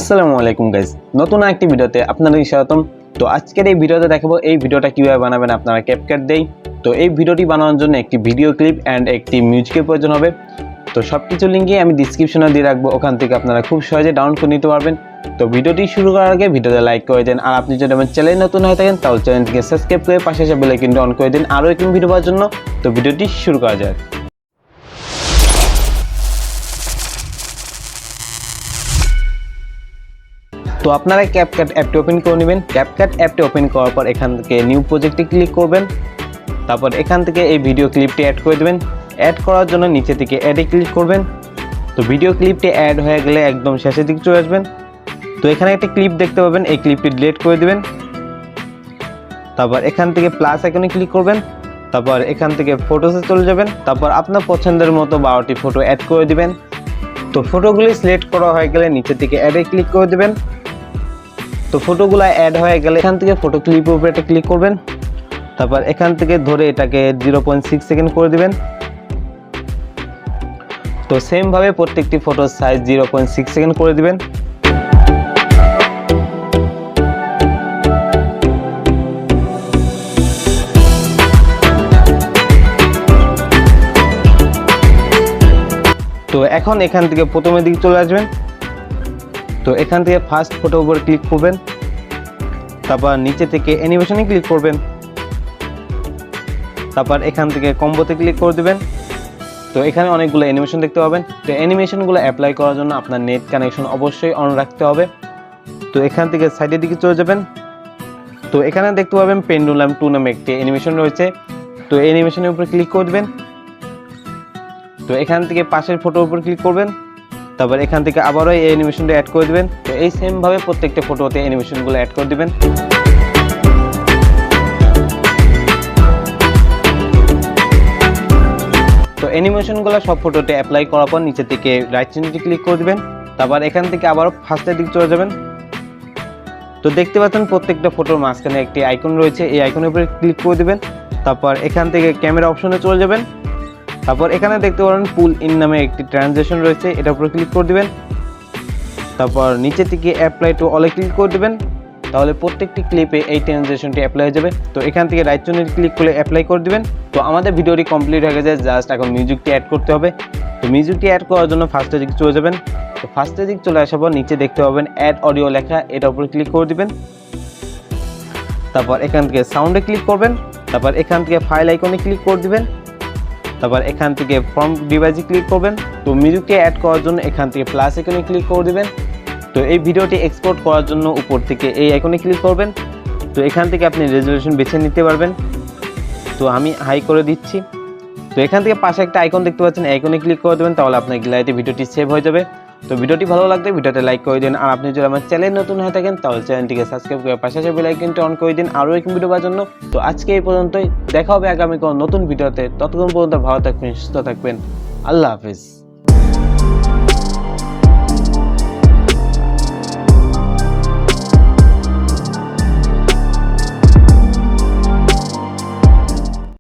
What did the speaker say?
আসসালামু আলাইকুম গাইস, নতুন একটি ভিডিওতে আপনাদেরকে স্বাগতম। তো আজকের এই ভিডিওতে দেখাবো এই ভিডিওটা কিভাবে বানাবেন আপনারা CapCut দেই। তো এই ভিডিওটি বানানোর জন্য একটি ভিডিও ক্লিপ এন্ড একটি মিউজিকের প্রয়োজন হবে। তো সবকিছু লিংকই আমি ডেসক্রিপশনে দিয়ে রাখবো, ওখান থেকে আপনারা খুব সহজে ডাউনলোড করে নিতে পারবেন। তো ভিডিওটি শুরু করার আগে ভিডিওতে লাইক করে দেন, আর আপনি যদি আমার চ্যানেলে নতুন হয়ে থাকেন তাহলে চ্যানেলটিকে সাবস্ক্রাইব করে পাশে আসা বেল আইকনটি অন করে দিন আরও একটি ভিডিও পাওয়ার জন্য। তো ভিডিওটি শুরু করা যাক। তো আপনারা CapCut অ্যাপটি ওপেন করে নেবেন। CapCut অ্যাপটি ওপেন করার পর এখান থেকে নিউ প্রজেক্টে ক্লিক করবেন। তারপর এখান থেকে এই ভিডিও ক্লিপটি অ্যাড করে দেবেন। অ্যাড করার জন্য নিচে থেকে অ্যাডে ক্লিক করবেন। তো ভিডিও ক্লিপটি অ্যাড হয়ে গেলে একদম শেষের দিকে চলে আসবেন। তো এখানে একটা ক্লিপ দেখতে পাবেন, এই ক্লিপটি ডিলিট করে দেবেন। তারপর এখান থেকে প্লাস আইকনে ক্লিক করবেন। তারপর এখান থেকে ফটোসে চলে যাবেন। তারপর আপনার পছন্দের মতো 12টি ফটো অ্যাড করে দিবেন। তো ফটোগুলি সিলেক্ট করা হয়ে গেলে নিচে থেকে অ্যাডে ক্লিক করে দেবেন। তো ফটোগুলো অ্যাড হয়ে গেলে এখান থেকে ফটো ক্লিপের উপরে একটা ক্লিক করবেন। তারপর এখান থেকে ধরে এটাকে 0.6 সেকেন্ড করে দিবেন। তো সেম ভাবে প্রত্যেকটি ফটোর সাইজ 0.6 সেকেন্ড করে দিবেন। তো এখন এখান থেকে প্রথমের দিকে চলে আসবেন। তো এখান থেকে ফার্স্ট ফটোর উপর ক্লিক করবেন। তারপর নিচে থেকে অ্যানিমেশনে ক্লিক করবেন। তারপর এখান থেকে কম্বোতে ক্লিক করে দেবেন। তো এখানে অনেকগুলো অ্যানিমেশন দেখতে পাবেন। তো অ্যানিমেশনগুলো অ্যাপ্লাই করার জন্য আপনার নেট কানেকশন অবশ্যই অন রাখতে হবে। তো এখান থেকে সাইডের দিকে চলে যাবেন। তো এখানে দেখতে পাবেন পেন্ডুলাম 2 নামে একটি অ্যানিমেশন রয়েছে। তো এই অ্যানিমেশনের উপর ক্লিক করে দেবেন। তো এখান থেকে পাশের ফটোর উপর ক্লিক করবেন। তারপর এখান থেকে আবারও এই অ্যানিমেশনটা অ্যাড করে দিবেন। তো এই সেম ভাবে প্রত্যেকটা ফটোতে অ্যানিমেশনগুলো অ্যাড করে দিবেন। তো অ্যানিমেশনগুলো সব ফটোতে অ্যাপ্লাই করার পর নিচে থেকে রাইট চিহ্নটি ক্লিক করে দিবেন। তারপর এখান থেকে আবারও ফার্স্টের দিকে চলে যাবেন। তো দেখতে পাচ্ছেন প্রত্যেকটা ফটোর মাঝখানে একটি আইকন রয়েছে, এই আইকনের উপরে ক্লিক করে দিবেন। তারপর এখান থেকে ক্যামেরা অপশনে চলে যাবেন। তারপর এখানে দেখতে পারেন পুল ইন নামে একটি ট্রানজেকশন রয়েছে, এটার উপরে ক্লিক করে দিবেন। তারপর নিচে থেকে অ্যাপ্লাই টু অলে ক্লিক করে দিবেন। তাহলে প্রত্যেকটি ক্লিপে এই ট্রানজেকশনটি অ্যাপ্লাই হয়ে যাবে। তো এখান থেকে রাইট চিহ্নে ক্লিক করে অ্যাপ্লাই করে দিবেন। তো আমাদের ভিডিওটি কমপ্লিট হয়ে গেছে, জাস্ট এখন মিউজিকটি অ্যাড করতে হবে। তো মিউজিকটি অ্যাড করার জন্য ফার্স্টের দিকে চলে যাবেন। তো ফার্স্টের দিকে চলে আসার পর নিচে দেখতে পাবেন অ্যাড অডিও লেখা, এটার উপরে ক্লিক করে দিবেন। তারপর এখান থেকে সাউন্ডে ক্লিক করবেন। তারপর এখান থেকে ফাইল আইকনে ক্লিক করে দিবেন। তারপর এখান থেকে ফ্রম ডিভাইসে ক্লিক করবেন। তো মিউজিকটি অ্যাড করার জন্য এখান থেকে প্লাস আইকনে ক্লিক করে দিবেন। তো এই ভিডিওটি এক্সপোর্ট করার জন্য উপর থেকে এই আইকনে ক্লিক করবেন। তো এখান থেকে আপনি রেজলিউশন বেছে নিতে পারবেন। তো আমি হাই করে দিচ্ছি। তো এখান থেকে পাশে একটা আইকন দেখতে পাচ্ছেন, আইকনে ক্লিক করে দেবেন, তাহলে আপনার গ্যালারিতে ভিডিওটি সেভ হয়ে যাবে। তো ভিডিওটি ভালো লাগলে ভিডিওতে লাইক করে দিন, আর আপনি যদি আমার চ্যানেল নতুন হয়ে থাকেন তাহলে চ্যানেলটিকে সাবস্ক্রাইব করে পাশে আসা বেল আইকনটি অন করে দিন আরও এক ভিডিও পাওয়ার জন্য। তো আজকে এই পর্যন্তই, দেখা হবে আগামী কোনো নতুন ভিডিওতে। ততক্ষণ পর্যন্ত ভালো থাকবেন, সুস্থ থাকবেন। আল্লাহ হাফেজ।